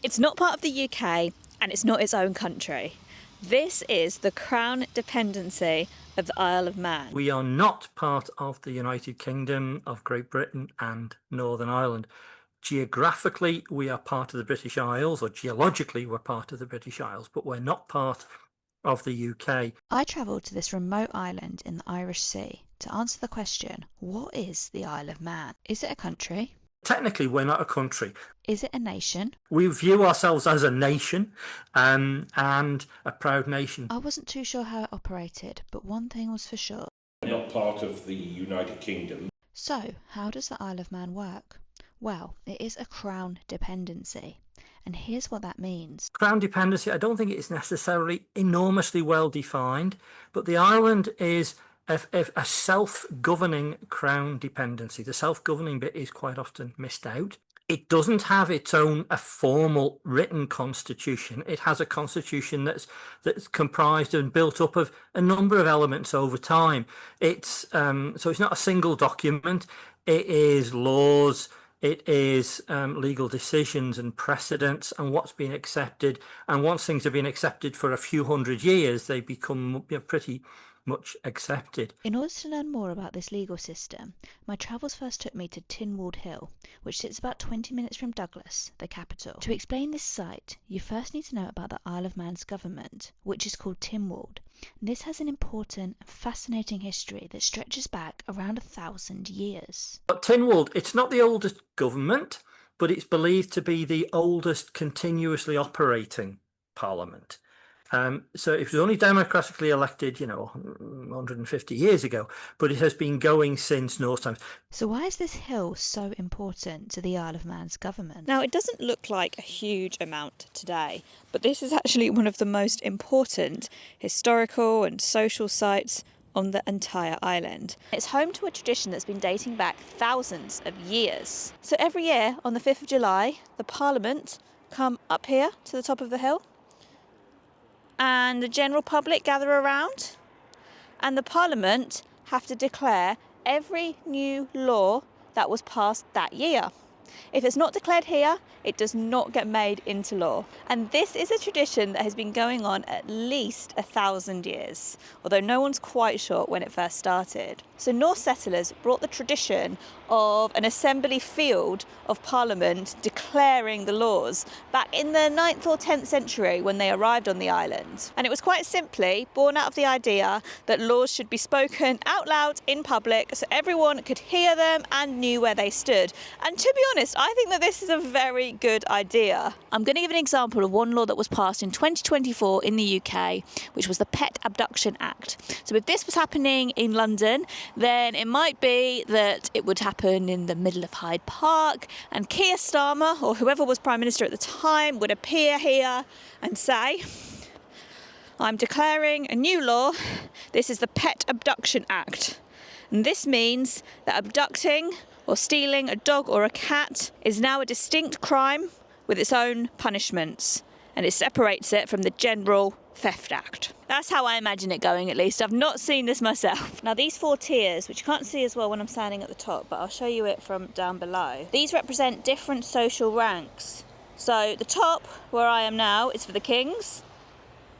It's not part of the UK and it's not its own country. This is the Crown dependency of the Isle of Man. We are not part of the United Kingdom of Great Britain and Northern Ireland. Geographically, we are part of the British Isles, or geologically, we're part of the British Isles, but we're not part of the UK. I travelled to this remote island in the Irish Sea to answer the question, what is the Isle of Man? Is it a country? Technically, we're not a country. Is it a nation? We view ourselves as a nation, and a proud nation. I wasn't too sure how it operated, but one thing was for sure. Not part of the United Kingdom. So, how does the Isle of Man work? Well, it is a Crown dependency. And here's what that means. Crown dependency, I don't think it's necessarily enormously well defined, but the island is a self-governing Crown dependency. The self-governing bit is quite often missed out. It doesn't have its own formal written constitution. It has a constitution that's comprised and built up of a number of elements over time. It's so it's not a single document. It is laws. It is legal decisions and precedents and what's been accepted. And once things have been accepted for a few hundred years, they become pretty much accepted. In order to learn more about this legal system, my travels first took me to Tynwald Hill, which sits about 20 minutes from Douglas, the capital. To explain this site, you first need to know about the Isle of Man's government, which is called Tynwald. This has an important and fascinating history that stretches back around 1,000 years. But Tynwald, it's not the oldest government, but it's believed to be the oldest continuously operating parliament. So it was only democratically elected, 150 years ago, but it has been going since Norse times. So why is this hill so important to the Isle of Man's government? Now, it doesn't look like a huge amount today, but this is actually one of the most important historical and social sites on the entire island. It's home to a tradition that's been dating back thousands of years. So every year on the 5th of July, the Parliament come up here to the top of the hill, and the general public gather around, and the Parliament have to declare every new law that was passed that year. If it's not declared here, it does not get made into law. And this is a tradition that has been going on at least 1,000 years, although no one's quite sure when it first started. So Norse settlers brought the tradition of an assembly field of Parliament declaring the laws back in the 9th or 10th century when they arrived on the island. And it was quite simply born out of the idea that laws should be spoken out loud in public so everyone could hear them and knew where they stood. And to be honest, I think that this is a very good idea. I'm going to give an example of one law that was passed in 2024 in the UK, which was the Pet Abduction Act. So if this was happening in London, then it might be that it would happen in the middle of Hyde Park, and Keir Starmer, or whoever was Prime Minister at the time, would appear here and say, I'm declaring a new law. This is the Pet Abduction Act. And this means that abducting or stealing a dog or a cat is now a distinct crime with its own punishments, and it separates it from the general Theft Act. That's how I imagine it going, at least. I've not seen this myself. Now, these 4 tiers, which you can't see as well when I'm standing at the top, but I'll show you it from down below. These represent different social ranks. So the top, where I am now, is for the kings,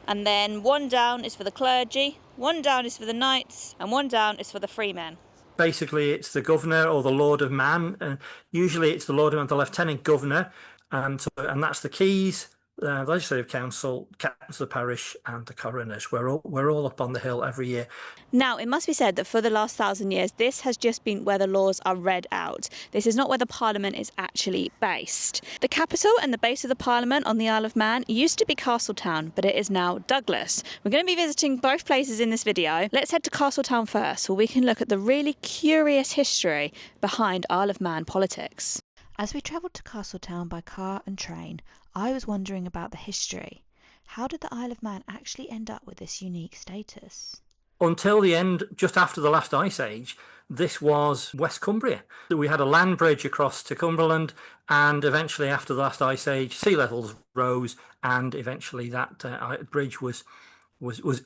and then 1 down is for the clergy, 1 down is for the knights, and 1 down is for the freemen. Basically, it's the governor or the Lord of Man. Usually it's the Lord of Man, the Lieutenant Governor, and that's the keys, the Legislative Council, captains of the parish, and the coroners. We're all up on the hill every year. Now, it must be said that for the last 1,000 years, this has just been where the laws are read out. This is not where the Parliament is actually based. The capital and the base of the Parliament on the Isle of Man used to be Castletown, but it is now Douglas. We're going to be visiting both places in this video. Let's head to Castletown first, where we can look at the really curious history behind Isle of Man politics. As we travelled to Castletown by car and train, I was wondering about the history. How did the Isle of Man actually end up with this unique status? Until the end, just after the last ice age, this was West Cumbria. We had a land bridge across to Cumberland, and eventually after the last ice age, sea levels rose, and eventually that bridge was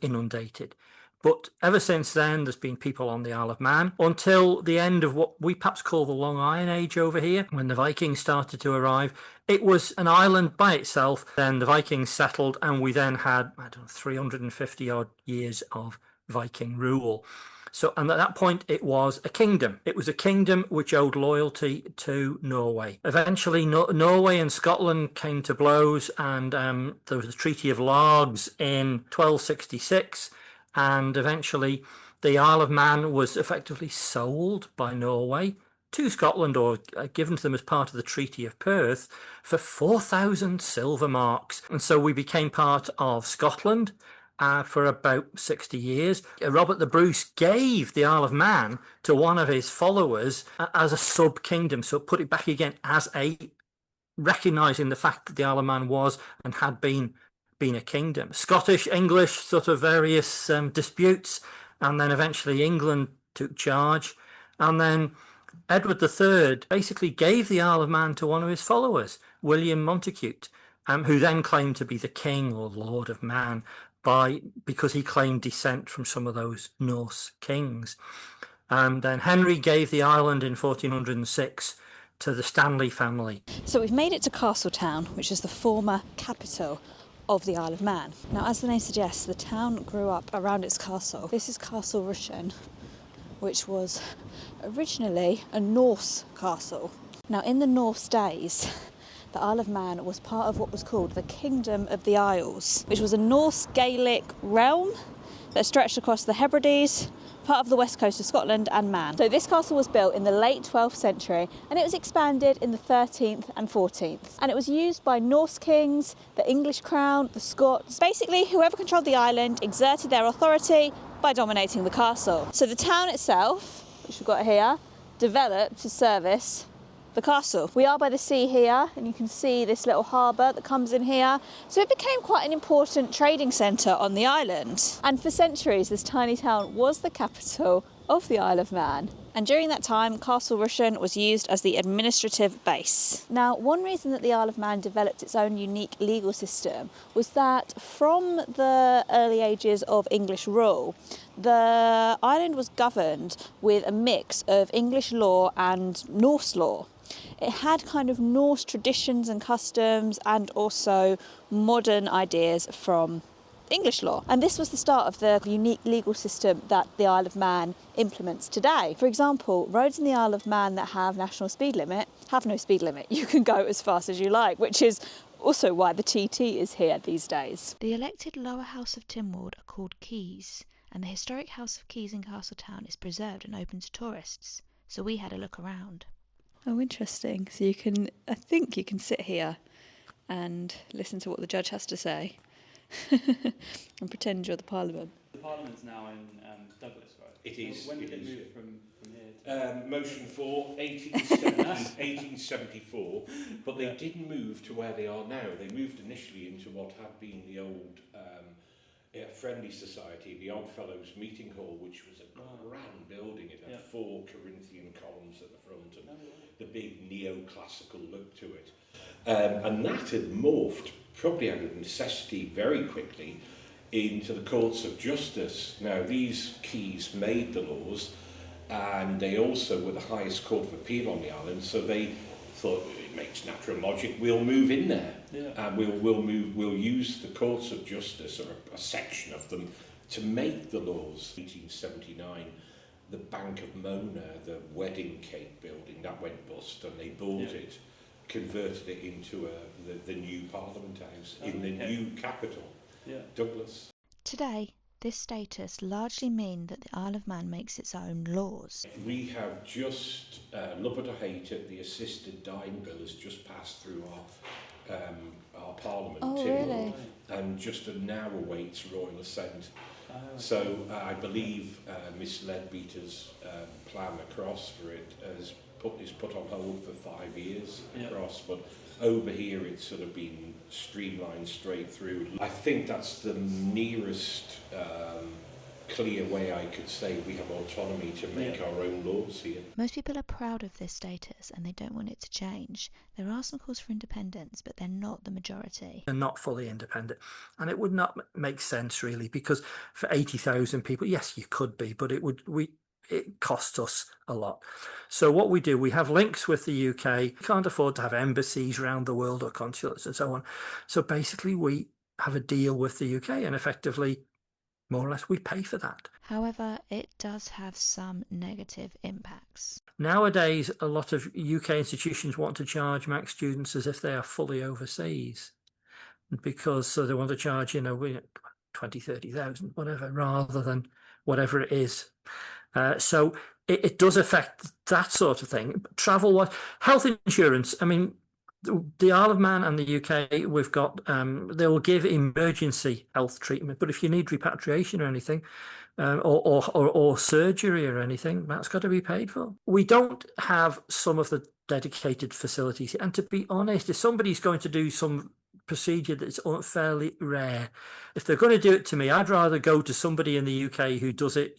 inundated. But ever since then, there's been people on the Isle of Man until the end of what we perhaps call the Long Iron Age over here, when the Vikings started to arrive. It was an island by itself. Then the Vikings settled, and we then had, 350 odd years of Viking rule. So, and at that point, it was a kingdom. It was a kingdom which owed loyalty to Norway. Eventually, Norway and Scotland came to blows, and there was the Treaty of Largs in 1266, and eventually the Isle of Man was effectively sold by Norway to Scotland, or given to them as part of the Treaty of Perth, for 4,000 silver marks. And so we became part of Scotland for about 60 years. Robert the Bruce gave the Isle of Man to one of his followers as a sub-kingdom, so put it back again as a, recognising the fact that the Isle of Man was and had been a kingdom. Scottish, English, sort of various disputes, and then eventually England took charge, and then Edward III basically gave the Isle of Man to one of his followers, William Montacute, who then claimed to be the king or lord of Man because he claimed descent from some of those Norse kings. And then Henry gave the island in 1406 to the Stanley family. So we've made it to Castletown, which is the former capital of the Isle of Man. Now, as the name suggests, the town grew up around its castle. This is Castle Rushen, which was originally a Norse castle. Now, in the Norse days, the Isle of Man was part of what was called the Kingdom of the Isles, which was a Norse Gaelic realm that stretched across the Hebrides, part of the west coast of Scotland and Man. So this castle was built in the late 12th century, and it was expanded in the 13th and 14th. And it was used by Norse kings, the English crown, the Scots. Basically, whoever controlled the island exerted their authority by dominating the castle. So the town itself, which we've got here, developed to service the castle. We are by the sea here, and you can see this little harbour that comes in here. So it became quite an important trading centre on the island. And for centuries, this tiny town was the capital of the Isle of Man. And during that time, Castle Rushen was used as the administrative base. Now, one reason that the Isle of Man developed its own unique legal system was that from the early ages of English rule, the island was governed with a mix of English law and Norse law. It had kind of Norse traditions and customs, and also modern ideas from English law. And this was the start of the unique legal system that the Isle of Man implements today. For example, roads in the Isle of Man that have national speed limit have no speed limit. You can go as fast as you like, which is also why the TT is here these days. The elected lower house of Tynwald are called Keys, and the historic House of Keys in Castletown is preserved and open to tourists, so we had a look around. Oh, interesting. So I think you can sit here and listen to what the judge has to say and pretend you're the Parliament. The Parliament's now in Douglas, right? It is. When did it move from here to... Motion for 1874, but they didn't move to where they are now. They moved initially into what had been the old Friendly Society, the Oddfellows Meeting Hall, which was a grand building. It had 4 Corinthian columns at the front and the big neoclassical look to it. And that had morphed, probably out of necessity, very quickly into the courts of justice. Now, these keys made the laws, and they also were the highest court of appeal on the island, so they thought it makes natural logic, we'll move in there, and we'll use the courts of justice, or a section of them, to make the laws. 1879, the Bank of Mona, the wedding cake building, that went bust, and they bought it, converted it into the new Parliament House in the new capital, Douglas. Today, this status largely means that the Isle of Man makes its own laws. We have just, love it or hate it, the assisted dying bill has just passed through our Parliament. Oh, really? And just now awaits royal assent. So I believe Miss Leadbeater's plan across for it is put on hold for 5 years across, but over here it's sort of been streamlined straight through. I think that's the nearest clear way I could say we have autonomy to make our own laws here. Most people are proud of this status and they don't want it to change. There are some calls for independence, but they're not the majority. They're not fully independent. And it would not make sense really, because for 80,000 people, yes, you could be, but it costs us a lot. So what we do, we have links with the UK. We can't afford to have embassies around the world or consulates and so on. So basically we have a deal with the UK and effectively, more or less, we pay for that. However, it does have some negative impacts. Nowadays, a lot of UK institutions want to charge Manx students as if they are fully overseas, because so they want to charge, 20, 30,000, whatever, rather than whatever it is. So it does affect that sort of thing. Travel, health insurance. I mean, the Isle of Man and the UK, we've got, they will give emergency health treatment, but if you need repatriation or anything, or surgery or anything, that's got to be paid for. We don't have some of the dedicated facilities. And to be honest, if somebody's going to do some procedure that's fairly rare, if they're going to do it to me, I'd rather go to somebody in the UK who does it,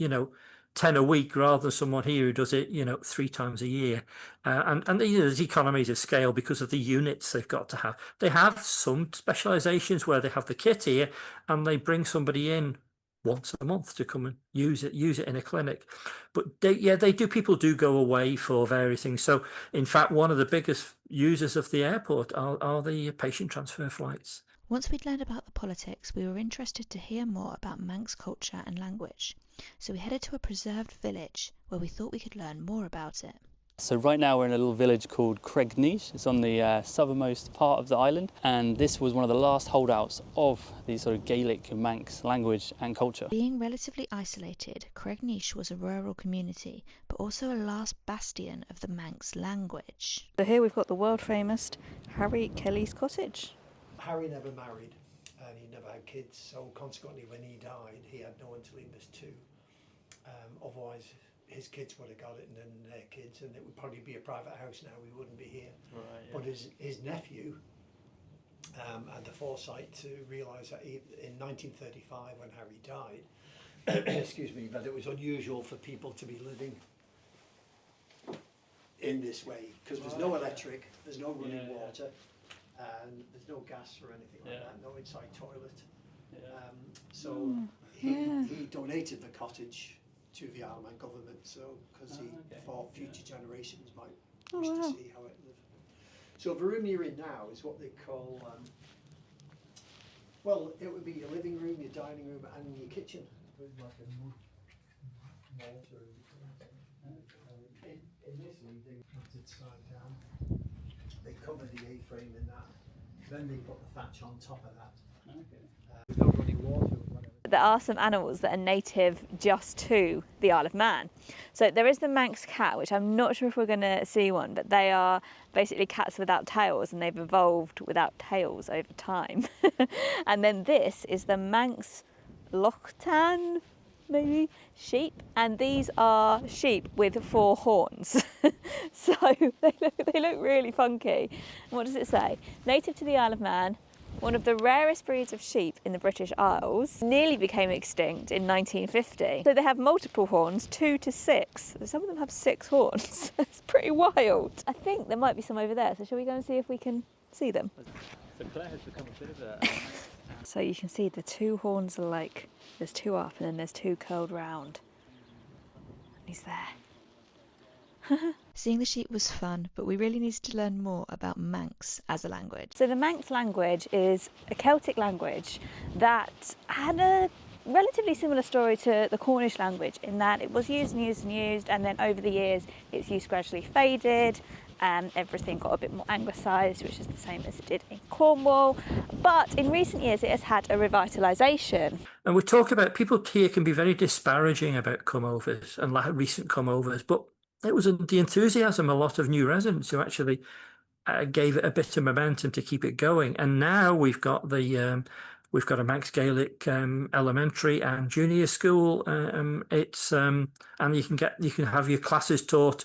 10 a week rather than someone here who does it, 3 times a year. And there's economies of scale because of the units they've got to have. They have some specializations where they have the kit here and they bring somebody in once a month to come and use it in a clinic. But people do go away for various things. So in fact, one of the biggest users of the airport are the patient transfer flights. Once we'd learned about the politics, we were interested to hear more about Manx culture and language. So we headed to a preserved village where we thought we could learn more about it. So right now we're in a little village called Cregneash. It's on the southernmost part of the island, and this was one of the last holdouts of the sort of Gaelic and Manx language and culture. Being relatively isolated, Cregneash was a rural community, but also a last bastion of the Manx language. So here we've got the world famous Harry Kelly's cottage. Harry never married and he never had kids, so consequently when he died he had no one to leave us to. Otherwise his kids would have got it and then their kids, and it would probably be a private house now, we wouldn't be here. Right, yeah. But his nephew had the foresight to realise that in 1935 when Harry died, excuse me, that it was unusual for people to be living in this way, because there's no electric, there's no running water, and there's no gas or anything like that, no inside toilet. So he donated the cottage to the Isle of Man government, so because he thought future generations might wish to see how it lived. So the room you're in now is what they call, well, it would be your living room, your dining room, and your kitchen. Initially, they put it side down. They covered the A-frame in that. Then they put the thatch on top of that. There's no running water or whatever. There are some animals that are native just to the Isle of Man. So there is the Manx cat, which I'm not sure if we're going to see one, but they are basically cats without tails, and they've evolved without tails over time. And then this is the Manx Lochtan, maybe, sheep, and these are sheep with 4 horns. So they look really funky. And what does it say? Native to the Isle of Man, one of the rarest breeds of sheep in the British Isles, nearly became extinct in 1950. So they have multiple horns, 2 to 6. Some of them have 6 horns. It's pretty wild. I think there might be some over there, so shall we go and see if we can see them? So Claire has become a bit of a... So you can see the 2 horns are like, there's 2 up and then there's 2 curled round. And he's there. Seeing the sheep was fun, but we really needed to learn more about Manx as a language. So the Manx language is a Celtic language that had a relatively similar story to the Cornish language, in that it was used and used and used, and then over the years its use gradually faded and everything got a bit more anglicised, which is the same as it did in Cornwall. But in recent years it has had a revitalisation. And we talk about, people here can be very disparaging about come-overs and recent come-overs, but it was the enthusiasm a lot of new residents who actually gave it a bit of momentum to keep it going. And now we've got a Manx Gaelic elementary and junior school. And you can have your classes taught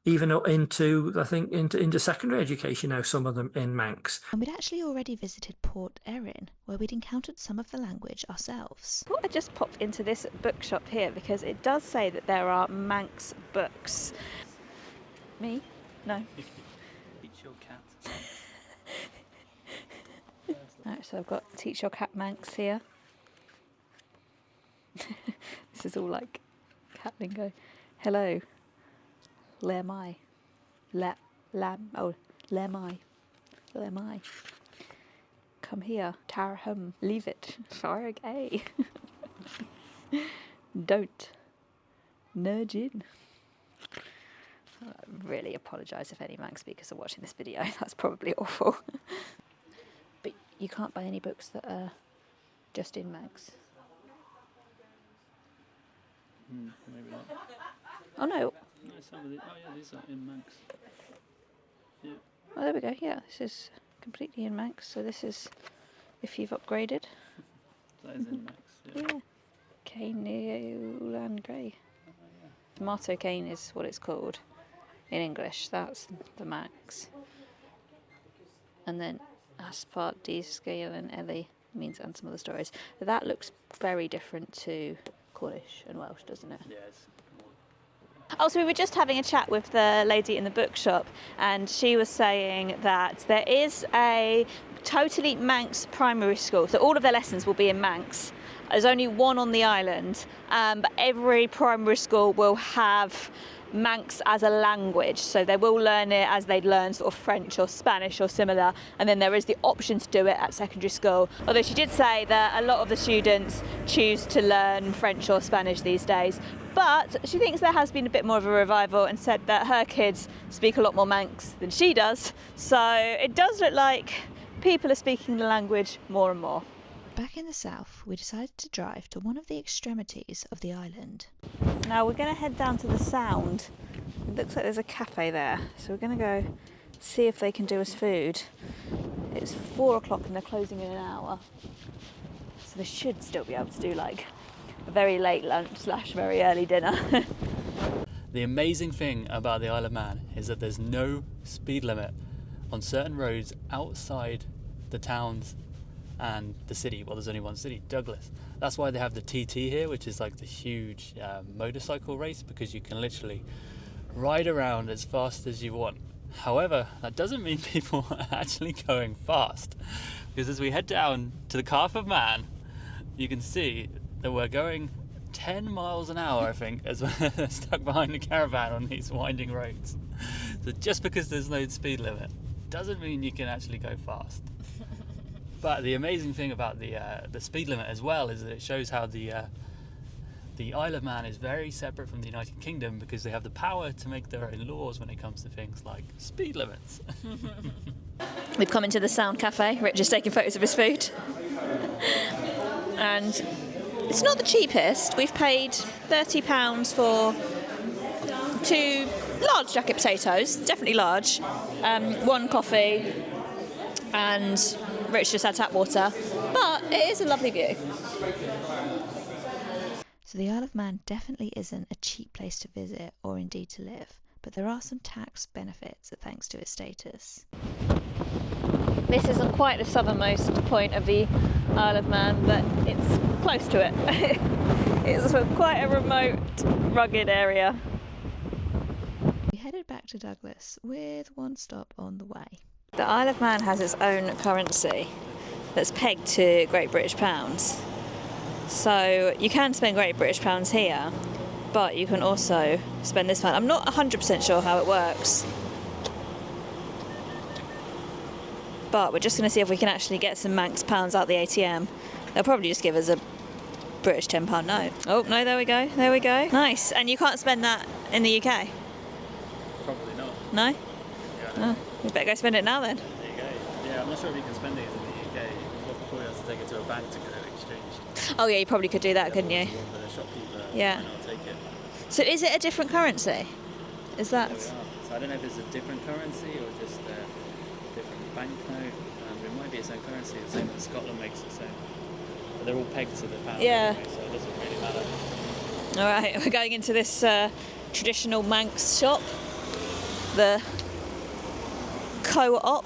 even up into, I think, into secondary education now, some of them in Manx. And we'd actually already visited Port Erin, where we'd encountered some of the language ourselves. I thought I'd just pop into this bookshop here because it does say that there are Manx books. Me? No. Teach your cat. Right, so I've got Teach Your Cat Manx here. This is all like cat lingo. Hello. Lemai. Lam. Oh, Lemai. Lemai. Come here. Tarham. Leave it. Farag A. Don't. Nudge in. I really apologise if any Manx speakers are watching this video. That's probably awful. But you can't buy any books that are just in Manx. Maybe not. Oh no. No, some of the, oh yeah, these are in Manx. Yeah. Oh, there we go. Yeah, this is completely in Manx. So this is if you've upgraded. That is in Manx. Yeah. Yeah. Cane Ulan Grey. Tomato cane is what it's called in English. That's the Manx. And then Aspart, D Scale and Ellie means and some other stories. That looks very different to Cornish and Welsh, doesn't it? Yeah, it's Oh, so we were just having a chat with the lady in the bookshop, and she was saying that there is a totally Manx primary school. So all of their lessons will be in Manx. There's only one on the island, but every primary school will have Manx as a language. So they will learn it as they'd learn sort of French or Spanish or similar, and then there is the option to do it at secondary school. Although she did say that a lot of the students choose to learn French or Spanish these days. But she thinks there has been a bit more of a revival and said that her kids speak a lot more Manx than she does. So it does look like people are speaking the language more and more. Back in the south, we decided to drive to one of the extremities of the island. Now we're going to head down to the Sound. It looks like there's a cafe there. So we're going to go see if they can do us food. It's 4 o'clock and they're closing in an hour. So they should still be able to do like a very late lunch / very early dinner. The amazing thing about the Isle of Man is that there's no speed limit on certain roads outside the towns and the city. Well, there's only one city, Douglas. That's why they have the TT here, which is like the huge motorcycle race, because you can literally ride around as fast as you want. However, that doesn't mean people are actually going fast, because as we head down to the Calf of Man, you can see that we're going 10 miles an hour, I think, as we're stuck behind the caravan on these winding roads. So just because there's no speed limit doesn't mean you can actually go fast. But the amazing thing about the speed limit as well is that it shows how the Isle of Man is very separate from the United Kingdom, because they have the power to make their own laws when it comes to things like speed limits. We've come into the Sound Cafe. Rich is taking photos of his food. And it's not the cheapest. We've paid £30 for 2 large jacket potatoes, definitely large, 1 coffee, and Rich just had tap water. But it is a lovely view. So the Isle of Man definitely isn't a cheap place to visit or indeed to live, but there are some tax benefits thanks to its status. This isn't quite the southernmost point of the Isle of Man, but it's close to it. It's quite a remote, rugged area. We headed back to Douglas with one stop on the way. The Isle of Man has its own currency that's pegged to Great British pounds. So you can spend Great British pounds here, but you can also spend this pound. I'm not 100% sure how it works, but we're just going to see if we can actually get some Manx pounds out the ATM. They'll probably just give us a British £10 note. Oh, no, there we go, there we go. Nice, and you can't spend that in the UK? Probably not. No? Yeah. Oh, we better go spend it now then. There you go. Yeah, I'm not sure if you can spend it in the UK. You'll probably have to take it to a bank to get it exchanged. Oh yeah, you probably could do that, couldn't you? The shopkeeper Yeah. might not take it. So is it a different currency? Is that... There we are. So I don't know if it's a different currency or just a different banknote. It might be its own currency, the same as Scotland makes its own. But they're all pegged to the pound Yeah. anyway, so it doesn't really matter. Alright, we're going into this traditional Manx shop. the co-op.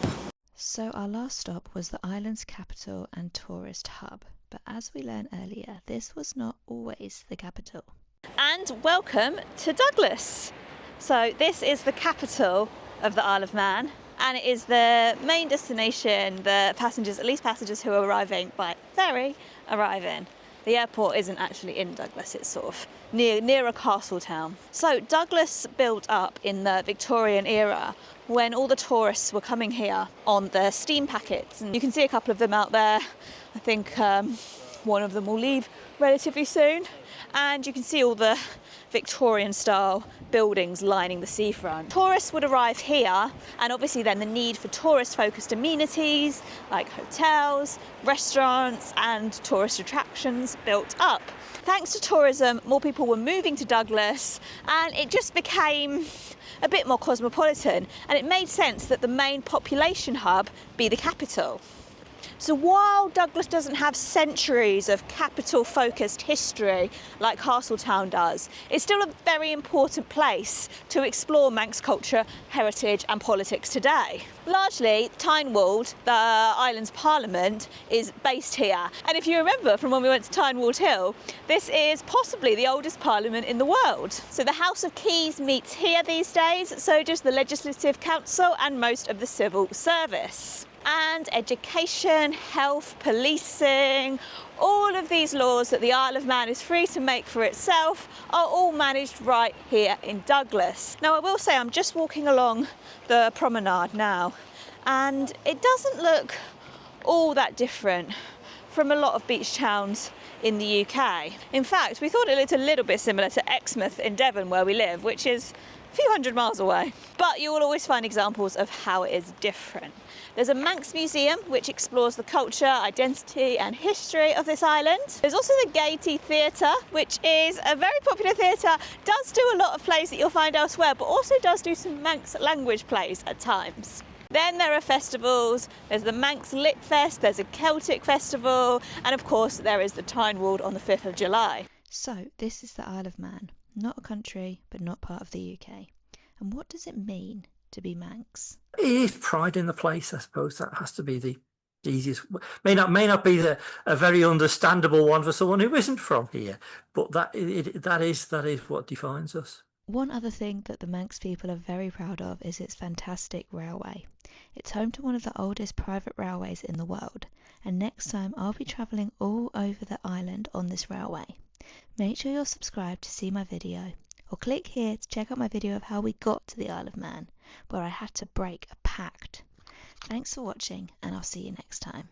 So our last stop was the island's capital and tourist hub. But as we learned earlier, this was not always the capital. And welcome to Douglas. So this is the capital of the Isle of Man, and it is the main destination the passengers, at least passengers who are arriving by ferry, arrive in. The airport isn't actually in Douglas, it's sort of near a castle town. So Douglas built up in the Victorian era when all the tourists were coming here on the steam packets. And you can see a couple of them out there. I think one of them will leave relatively soon. And you can see all the Victorian style buildings lining the seafront. Tourists would arrive here, and obviously then the need for tourist focused amenities like hotels, restaurants and tourist attractions built up. Thanks to tourism, more people were moving to Douglas, and it just became a bit more cosmopolitan, and it made sense that the main population hub be the capital. So while Douglas doesn't have centuries of capital-focused history like Castletown does, it's still a very important place to explore Manx culture, heritage and politics today. Largely, Tynwald, the island's parliament, is based here. And if you remember from when we went to Tynwald Hill, this is possibly the oldest parliament in the world. So the House of Keys meets here these days, so does the Legislative Council and most of the civil service. And education, health, policing, all of these laws that the Isle of Man is free to make for itself are all managed right here in Douglas. Now I will say I'm just walking along the promenade now, and it doesn't look all that different from a lot of beach towns in the UK. In fact, we thought it looked a little bit similar to Exmouth in Devon where we live, which is a few hundred miles away. But you will always find examples of how it is different. There's a Manx museum which explores the culture, identity and history of this island. There's also the Gaiety Theatre, which is a very popular theatre, does do a lot of plays that you'll find elsewhere, but also does do some Manx language plays at times. Then there are festivals, there's the Manx Lit Fest, there's a Celtic festival, and of course there is the Tynwald on the 5th of July. So this is the Isle of Man, not a country, but not part of the UK. And what does it mean to be Manx? It is pride in the place, I suppose. That has to be the easiest. May not be a very understandable one for someone who isn't from here, but that is what defines us. One other thing that the Manx people are very proud of is its fantastic railway. It's home to one of the oldest private railways in the world, and next time I'll be travelling all over the island on this railway. Make sure you're subscribed to see my video, or click here to check out my video of how we got to the Isle of Man, where I had to break a pact. Thanks for watching, and I'll see you next time.